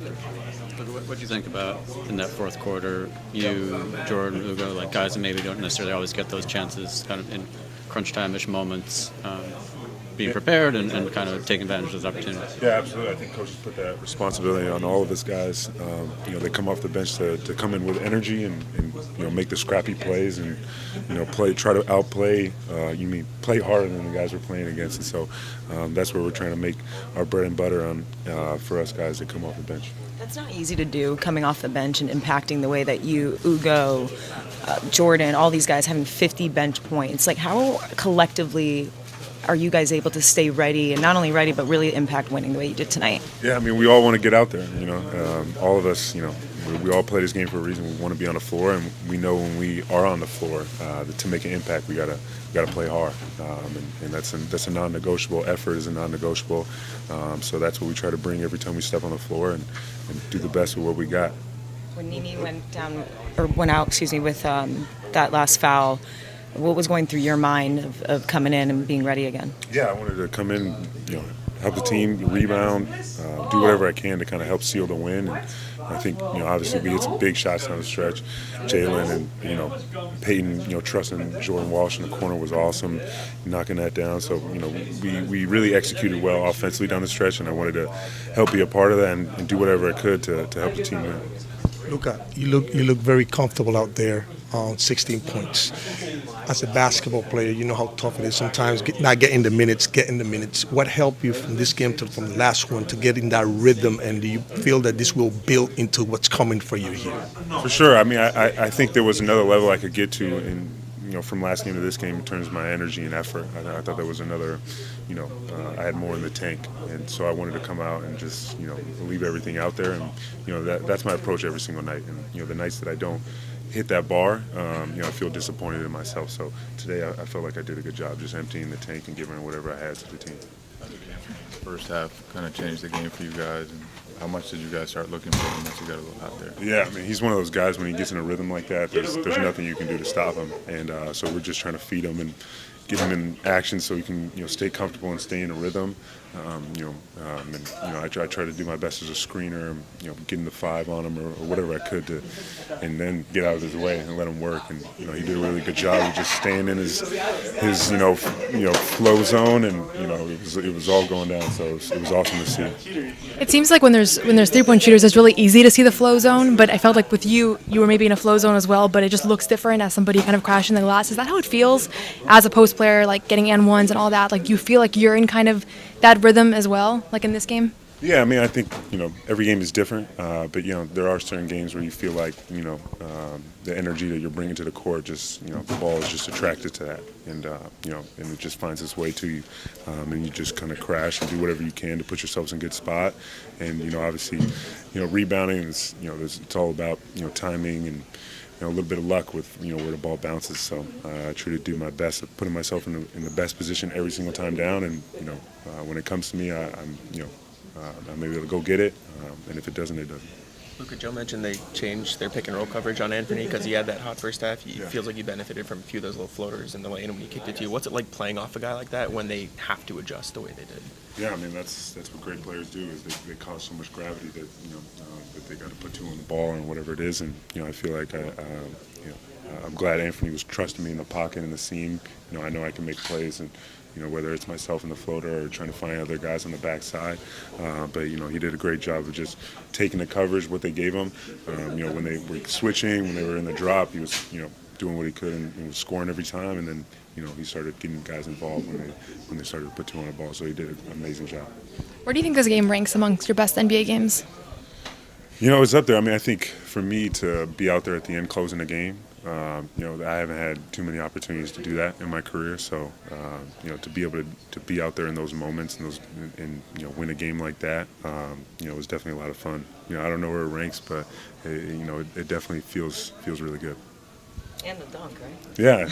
What do you think about in that fourth quarter? You, Jordan, Luka, like guys that maybe don't necessarily always get those chances, kind of in crunch time-ish moments, being prepared and kind of taking advantage of those opportunities. Yeah, absolutely. I think coaches put that responsibility on all of us guys. They come off the bench to come in with energy and make the scrappy plays and try to outplay. Play harder than the guys we're playing against, and so that's where we're trying to make our bread and butter on for us guys that come off the bench. That's not easy to do, coming off the bench and impacting the way that you, Ugo, Jordan, all these guys having 50 bench points. Like, how collectively are you guys able to stay ready, and not only ready, but really impact winning the way you did tonight? Yeah, I mean, we all want to get out there, all of us, we all play this game for a reason. We want to be on the floor, and we know when we are on the floor, to make an impact, we gotta play hard, and that's a non-negotiable. Effort is a non-negotiable, so that's what we try to bring every time we step on the floor and do the best with what we got. When Nini went out, with that last foul, what was going through your mind of coming in and being ready again? Yeah, I wanted to come in, help the team, rebound, do whatever I can to kind of help seal the win. And I think, obviously we hit some big shots down the stretch. Jalen and, Peyton, trusting Jordan Walsh in the corner was awesome, knocking that down. So, we really executed well offensively down the stretch, and I wanted to help be a part of that and do whatever I could to help the team win. Luka, you look very comfortable out there on 16 points. As a basketball player, you know how tough it is sometimes not getting the minutes. What helped you from this game from the last one to get in that rhythm, and do you feel that this will build into what's coming for you here? For sure. I mean, I think there was another level I could get to in from last game to this game in terms of my energy and effort. I thought there was another, I had more in the tank, and so I wanted to come out and just, leave everything out there, and that's my approach every single night. And the nights that I don't hit that bar, I feel disappointed in myself. So today I felt like I did a good job just emptying the tank and giving whatever I had to the team. First half kind of changed the game for you guys, and how much did you guys start looking for him once you got a little out there? Yeah, I mean, he's one of those guys when he gets in a rhythm like that, there's nothing you can do to stop him. And so we're just trying to feed him and get him in action so he can stay comfortable and stay in a rhythm. I try to do my best as a screener, getting the 5 on him or whatever I could to, and then get out of his way and let him work. And he did a really good job of just staying in his flow zone, and it was all going down. So it was awesome to see. It seems like when there's 3-point shooters, it's really easy to see the flow zone. But I felt like with you were maybe in a flow zone as well, but it just looks different as somebody kind of crashing the glass. Is that how it feels as a post player, like getting N1s and all that? Like, you feel like you're in kind of that rhythm as well, like in this game? Yeah, I mean, I think every game is different, but there are certain games where you feel like the energy that you're bringing to the court, just the ball is just attracted to that, and and it just finds its way to you, and you just kind of crash and do whatever you can to put yourselves in a good spot, and obviously rebounding is it's all about timing and a little bit of luck with where the ball bounces. So I try to do my best at putting myself in the best position every single time down, and when it comes to me, I'm able to go get it, and if it doesn't, it doesn't. Luka, Joe mentioned they changed their pick and roll coverage on Anthony because he had that hot first half. It feels like you benefited from a few of those little floaters in the lane when he kicked it to you. What's it like playing off a guy like that when they have to adjust the way they did? Yeah, I mean that's what great players do, is they cause so much gravity that that they got to put two on the ball and whatever it is, and I feel like I'm glad Anthony was trusting me in the pocket and the seam. I know I can make plays, and whether it's myself in the floater or trying to find other guys on the backside. But he did a great job of just taking the coverage, what they gave him. When they were switching, when they were in the drop, he was doing what he could and was scoring every time. And then he started getting guys involved when they started to put two on the ball. So he did an amazing job. Where do you think this game ranks amongst your best NBA games? It's up there. I mean, I think for me to be out there at the end closing the game, I haven't had too many opportunities to do that in my career. So, to be able to be out there in those moments and win a game like that, it was definitely a lot of fun. I don't know where it ranks, but it definitely feels really good. And the dunk, right? Yeah,